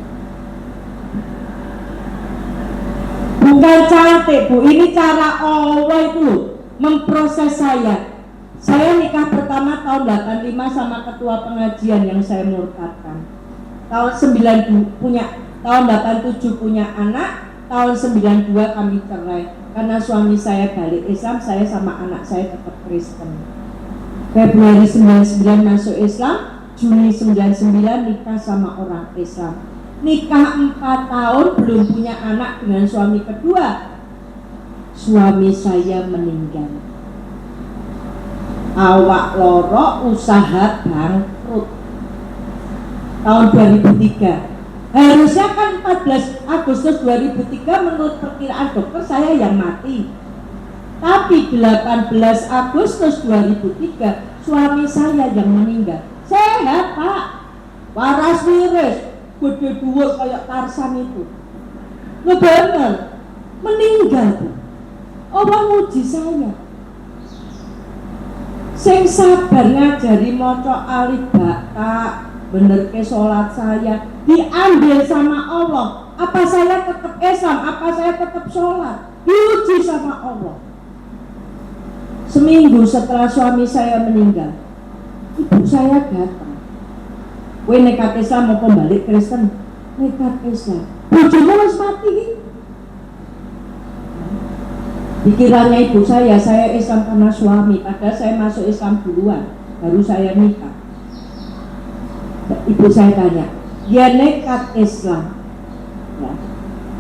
Bukan cantik Bu, ini cara Allah itu memproses saya. Saya nikah pertama tahun 85 sama ketua pengajian yang saya murtadkan. Tahun 92 punya, tahun 87 punya anak, tahun 92 kami cerai karena suami saya balik Islam, saya sama anak saya tetap Kristen. Februari 99 masuk Islam, Juni 99 nikah sama orang Islam. Nikah 4 tahun belum punya anak dengan suami kedua. Suami saya meninggal. Awak loro, usaha bangkrut. Tahun 2003. Harusnya kan 14 Agustus 2003 menurut perkiraan dokter saya yang mati. Tapi 18 Agustus 2003 suami saya yang meninggal. Sehat Pak, waras wiris, gede dhuwur kayak Tarsan itu. Ngebener, meninggal Bu. Allah nguji saya. Sing sabar ngajari maca alif bata, bener ke sholat saya diambil sama Allah. Apa saya tetap Islam? Apa saya tetap sholat? Diuji sama Allah. Seminggu setelah suami saya meninggal, ibu saya datang. Kowe nekat Islam mau kembali Kristen? Nekat Islam. Bojomu wis mati. Pikirannya ibu saya Islam karena suami, padahal saya masuk Islam duluan, baru saya nikah. Ibu saya tanya, dia nekat Islam ya,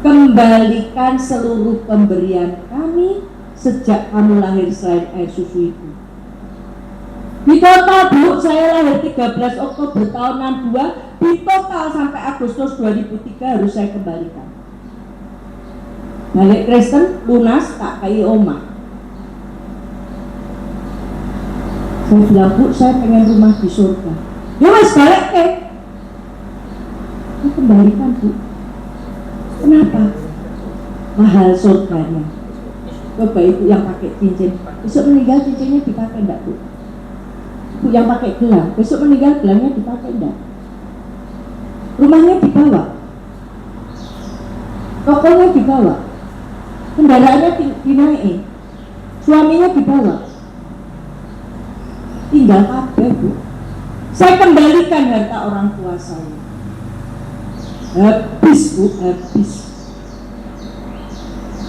kembalikan seluruh pemberian kami sejak kamu lahir selain air susu ibu. Di total Bu, saya lahir 13 Oktober tahun 62, di total sampai Agustus 2003 harus saya kembalikan. Balik Kristen, lunas, tak kayak omah. Saya bilang, Bu, saya pengen rumah di surga. Ya mas, balik ke. Saya kembalikan Bu. Kenapa? Mahal surganya. Coba ibu yang pakai cincin, besok meninggal cincinnya dipakai enggak Bu? Ibu yang pakai gelang, besok meninggal gelangnya dipakai enggak? Rumahnya dibawa, tokonya dibawa, kendaraannya dinaik, suaminya dibawa, tinggal kabeh Bu. Saya kembalikan harta orang tua saya. Habis Bu, habis.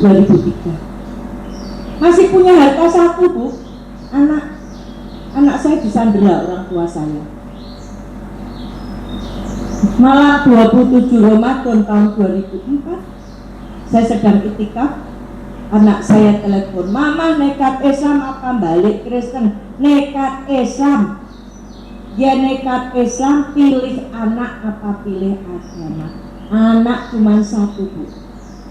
2003. Masih punya harta 1 Bu. Anak saya disandera orang tua saya. Malah 27 Ramadan tahun 2004 saya sedang itikaf, anak saya telepon, "Mama nekat Islam apa balik Kristen?" Nekat Islam. Ya nekat Islam, pilih anak apa pilih agama? Anak cuma satu, Bu.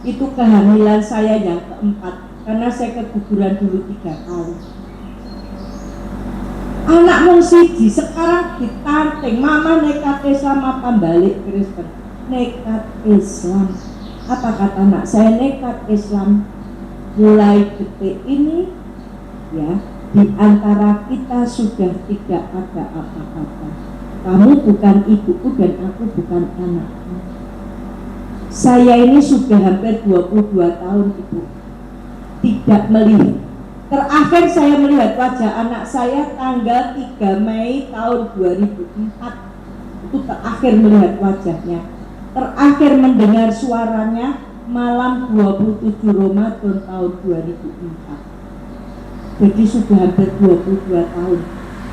Itu kehamilan saya yang keempat, karena saya keguguran dulu 3 kali. Anak mung siji, sekarang ditanting, mama nekat Islam apa balik Kristen? Nekat Islam. Apa kata anak saya? Nekat Islam. Mulai detik ini, ya, di antara kita sudah tidak ada apa-apa. Kamu bukan ibuku dan aku bukan anakmu. Saya ini sudah hampir 22 tahun, Ibu, tidak melihat. Terakhir saya melihat wajah anak saya tanggal 3 Mei tahun 2004. Itu terakhir melihat wajahnya. Terakhir mendengar suaranya malam 27 Ramadan tahun 2004. Jadi sudah hampir 22 tahun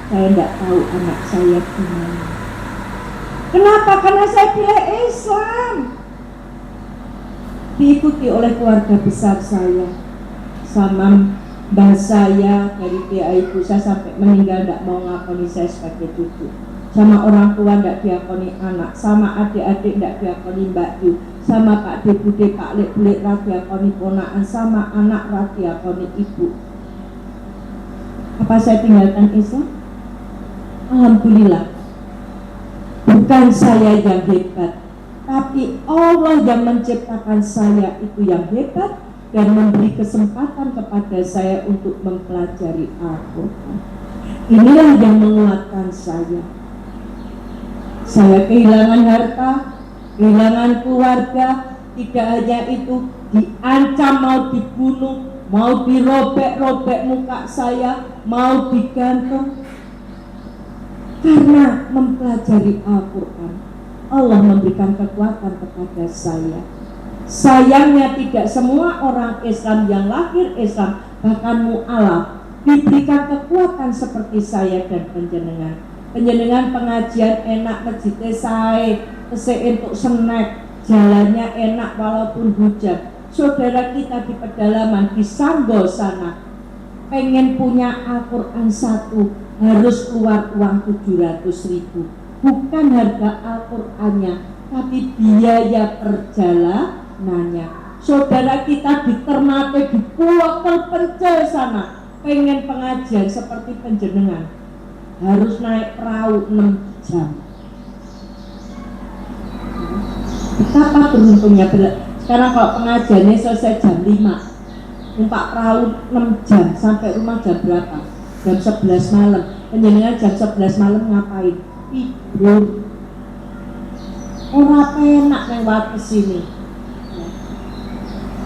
saya tidak tahu anak saya gimana. Kenapa? Karena saya pilih Islam. Diikuti oleh keluarga besar saya, sama mbah saya dari pihak ibu saya sampai meninggal tidak mau ngakoni saya sebagai cucu. Sama orang tua tidak diakoni anak, sama adik-adik tidak diakoni Mbak Yu, sama Pak De Bude, Pak Lek Bulik diakoni ponakan, sama anak diakoni ibu. Apa saya tinggalkan Islam? Alhamdulillah. Bukan saya yang hebat, tapi Allah yang menciptakan saya itu yang hebat dan memberi kesempatan kepada saya untuk mempelajari Al-Quran. Inilah yang menguatkan saya. Saya kehilangan harta, kehilangan keluarga, tidak hanya itu, diancam mau dibunuh, mau dirobek-robek muka saya, mau digantung. Karena mempelajari Al-Quran, Allah memberikan kekuatan kepada saya. Sayangnya tidak semua orang Islam yang lahir Islam, bahkan mu'alaf, diberikan kekuatan seperti saya dan panjenengan. Panjenengan pengajian enak, masjidnya sae, kesek untuk snack, jalannya enak walaupun hujan. Saudara kita di pedalaman di Sanggo sana pengen punya Al-Quran 1 harus keluar uang 700.000. Bukan harga Al-Qurannya, tapi biaya perjalanannya. Saudara kita di Ternate, di pulau terpencil sana, pengen pengajian seperti panjenengan harus naik perahu 6 jam. Betapa beruntungnya. Sekarang kalau pengajiannya selesai jam 5, numpak perahu 6 jam, sampai rumah jam berapa? Jam 11 malam. Panjenengan jam 11 malam ngapain? Tidur. Ora penak lewat ke sini.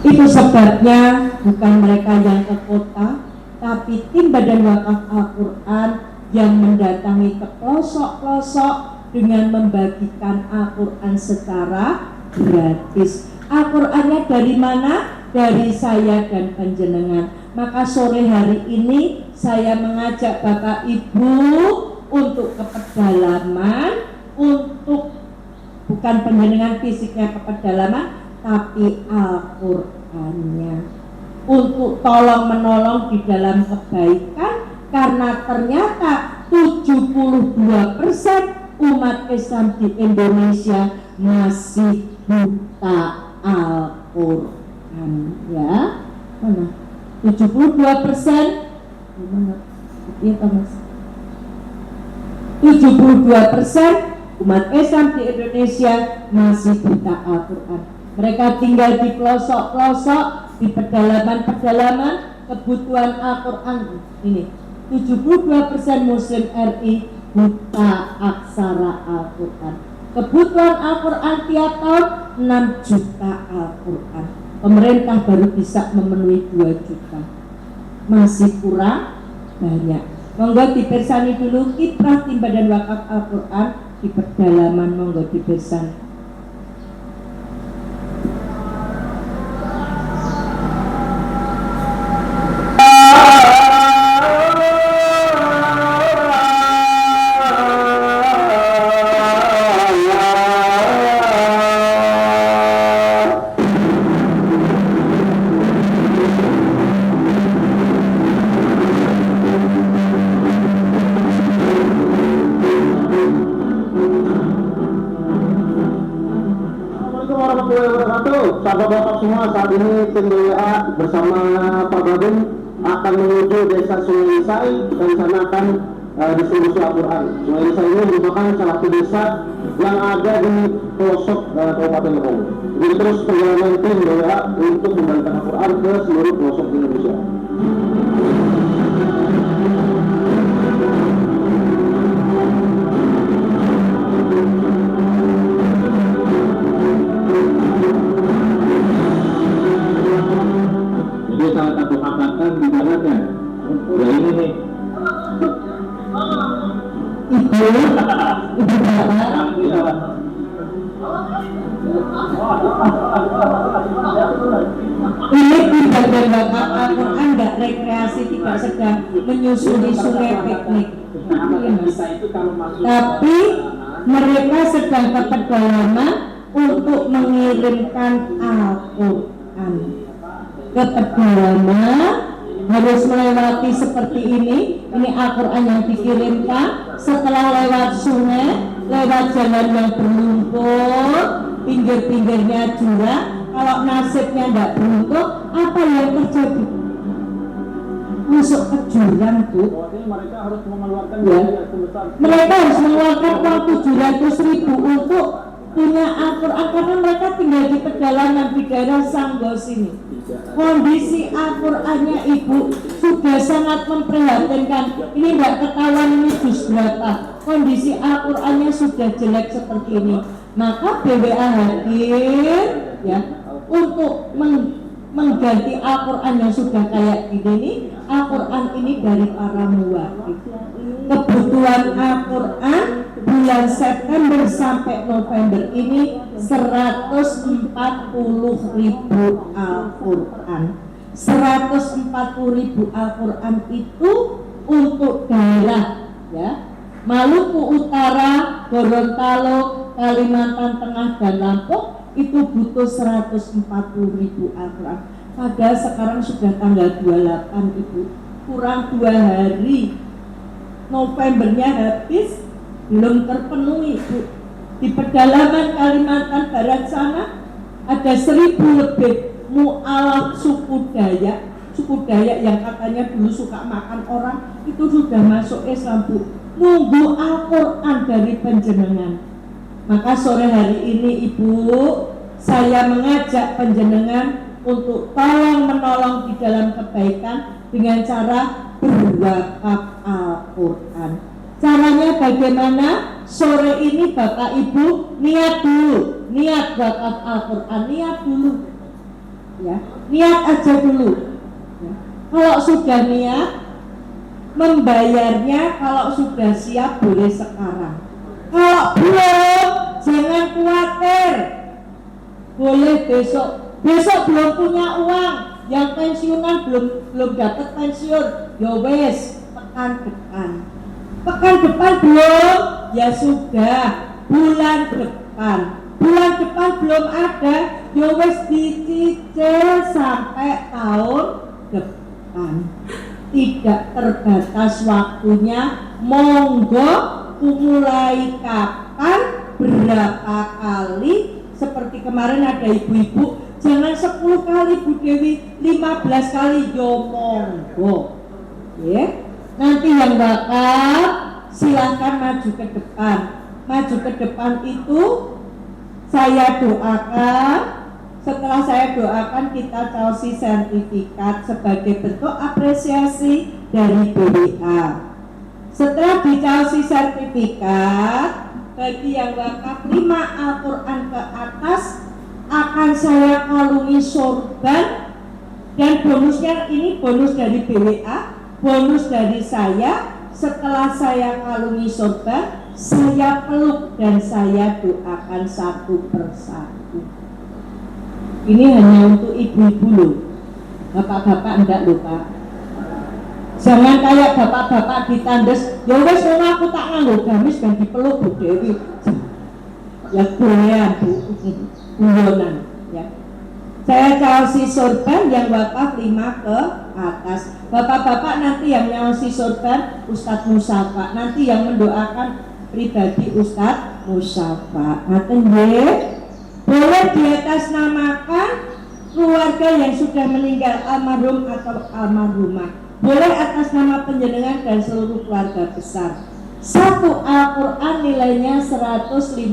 Itu sebabnya bukan mereka yang ke kota, tapi tim Badan Wakaf Al-Quran yang mendatangi ke pelosok-pelosok dengan membagikan Al-Quran secara gratis. Al-Qurannya dari mana? Dari saya dan panjenengan. Maka sore hari ini saya mengajak Bapak Ibu untuk ke pedalaman, untuk bukan panjenengan fisiknya ke pedalaman, tapi Al-Qurannya, untuk tolong menolong di dalam kebaikan. Karena ternyata 72% umat Islam di Indonesia masih buta Al-Quran, ya. Mana? 72%? Gimana? Iya, Thomas. 72% umat Islam di Indonesia masih buta Al-Quran. Mereka tinggal di pelosok-pelosok, di pedalaman-pedalaman, kebutuhan Al-Quran ini. 72% Muslim RI buta aksara Al-Quran. Kebutuhan Al-Quran tiap tahun 6 juta Al-Quran. Pemerintah baru bisa memenuhi 2 juta. Masih kurang banyak. Monggo dipersani dulu kiprah tim Badan Wakaf Al-Quran di pedalaman, monggo dipersani. Assalamualaikum warahmatullahi wabarakatuh. Sahabat bapak semua, saat ini tim BWA bersama Pak Babin akan menuju desa Sungai Lisai dan sana akan distribusi Al-Quran. Sungai Lisai ini merupakan salah satu desa yang ada di pelosok Kabupaten Lebong. Jadi terus perjalanan tim BWA untuk membagikan Al-Quran ke seluruh pelosok Indonesia. Jadi salah satu hambatan di jalannya, ya ini nih. Ibu bapak, ini tidak dan bapak Al-Quran nggak rekreasi, tidak sedang menyusuri sungai piknik. Tapi mereka sedang ke pedalaman untuk mengirimkan Al-Quran ke pedalaman, harus melewati seperti ini Al-Quran yang dikirimkan. Setelah lewat sungai, lewat jalan yang berlumpur, pinggir-pinggirnya jurang. Kalau nasibnya tidak beruntung, apa yang terjadi? Masuk ke jurang, Bu. Mereka harus mengeluarkan Ya. Mereka harus mengeluarkan uang 700.000 untuk punya Al-Quran karena mereka tinggal di pedalaman di daerah Sanggau sini. Kondisi Al-Qurannya Ibu sudah sangat memprihatinkan. Ini nggak ketahuan ini juz berapa. Kondisi Al-Qurannya sudah jelek seperti ini. Maka BWA hadir ya untuk mengganti Al-Quran yang sudah kayak gini. Al-Quran ini dari para muwakil. Kebutuhan Al-Quran bulan September sampai November ini 140.000 Al-Quran. 140.000 Al-Quran itu untuk daerah ya Maluku Utara, Gorontalo, Kalimantan Tengah dan Lampung itu butuh 140.000 Al-Quran. Padahal sekarang sudah tanggal 28 Ibu, kurang 2 hari Novembernya habis, belum terpenuhi Bu. Di pedalaman Kalimantan Barat sana ada 1.000 lebih mu'alaf suku Dayak yang katanya dulu suka makan orang, itu sudah masuk Islam Bu, nunggu Al-Quran dari penjenengan. Maka sore hari ini Ibu, saya mengajak penjenengan untuk tolong menolong di dalam kebaikan dengan cara berwakaf Al-Quran. Caranya bagaimana? Sore ini Bapak Ibu niat dulu, niat wakaf Al-Quran, niat dulu ya, niat aja dulu ya. Kalau sudah niat, membayarnya kalau sudah siap boleh sekarang. Kalau belum, jangan khawatir, boleh besok. Besok belum punya uang, yang pensiunan belum dapat pensiun, ya wes pekan depan. Pekan depan belum, ya sudah bulan depan. Bulan depan belum ada, ya wes dicicil sampai tahun depan. Tidak terbatas waktunya, monggo mulai kapan, berapa kali. Seperti kemarin ada ibu-ibu, jangan 10 kali Bu Dewi, 15 kali, yo monggo ya. Nanti yang wakaf silahkan maju ke depan. Maju ke depan itu saya doakan. Setelah saya doakan, kita kasih sertifikat sebagai bentuk apresiasi dari BWA. Setelah dikasih sertifikat, bagi yang wakaf 5 Al-Quran ke atas akan saya kalungi sorban. Dan bonusnya ini bonus dari BWA, bonus dari saya. Setelah saya kalungi sorban, saya peluk dan saya doakan satu persatu. Ini hanya untuk ibu-ibu loh, bapak-bapak enggak loh Pak. Jangan kayak bapak-bapak ditandes, ya wes wong aku tak nganggo gamis dan dipeluk Bu Dewi. Ya golean Bu, guyonan ya. Saya kasih sorban yang wakaf 5 ke atas. Bapak-bapak nanti yang ngasih sorban Ustadz Musafa, nanti yang mendoakan pribadi Ustadz Musafa. Ngaten nggih. boleh diatasnamakan keluarga yang sudah meninggal, almarhum atau almarhumah, boleh atas nama penjenengan dan seluruh keluarga besar. Satu Al-Quran nilainya 150.000.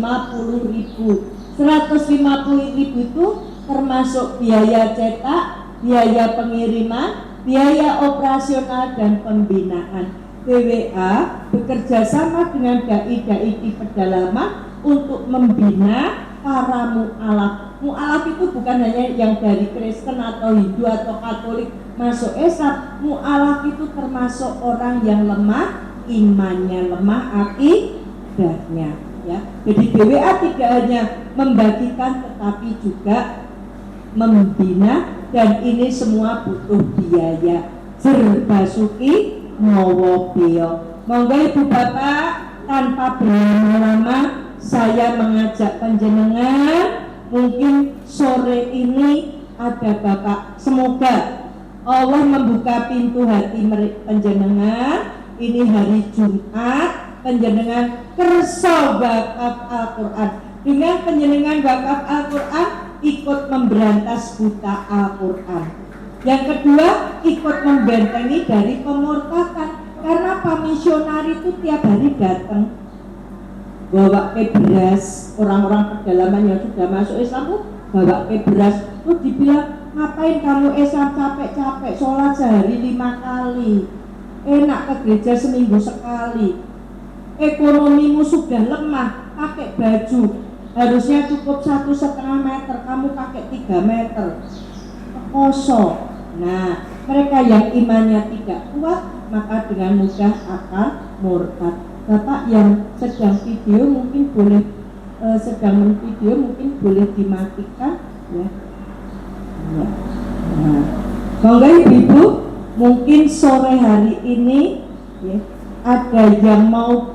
150.000 itu termasuk biaya cetak, biaya pengiriman, biaya operasional dan pembinaan. BWA bekerja sama dengan dai-dai di pedalaman untuk membina para mu'alaf. Mu'alaf itu bukan hanya yang dari Kristen atau Hindu atau Katolik masuk Islam. Mu'alaf itu termasuk orang yang lemah imannya, lemah akidahnya, ya. Jadi BWA tidak hanya membagikan tetapi juga membina, dan ini semua butuh biaya. Basuki mawa beo. Monggo Ibu Bapak, tanpa berlama-lama saya mengajak panjenengan, mungkin sore ini ada Bapak, semoga Allah membuka pintu hati panjenengan. Ini hari Jumat, panjenengan kersa wakaf Al-Quran. Dengan panjenengan wakaf Al-Quran, ikut memberantas buta Al-Quran. Yang kedua, ikut membentengi dari pemurtadan. Karena Pak misionari itu tiap hari datang bawa ke beras, orang-orang pedalaman yang sudah masuk Islam tuh bawa ke beras. Terus dibilang, ngapain kamu Islam capek-capek, sholat sehari 5 kali, enak ke gereja seminggu sekali, ekonomimu sudah lemah, pakai baju harusnya cukup 1,5 meter, kamu pakai 3 meter, kosong. Nah, mereka yang imannya tidak kuat maka dengan mudah akan murtad. Bapak yang sedang video mungkin boleh boleh dimatikan, ya. Nah, monggo Ibu, mungkin sore hari ini, ya, ada yang mau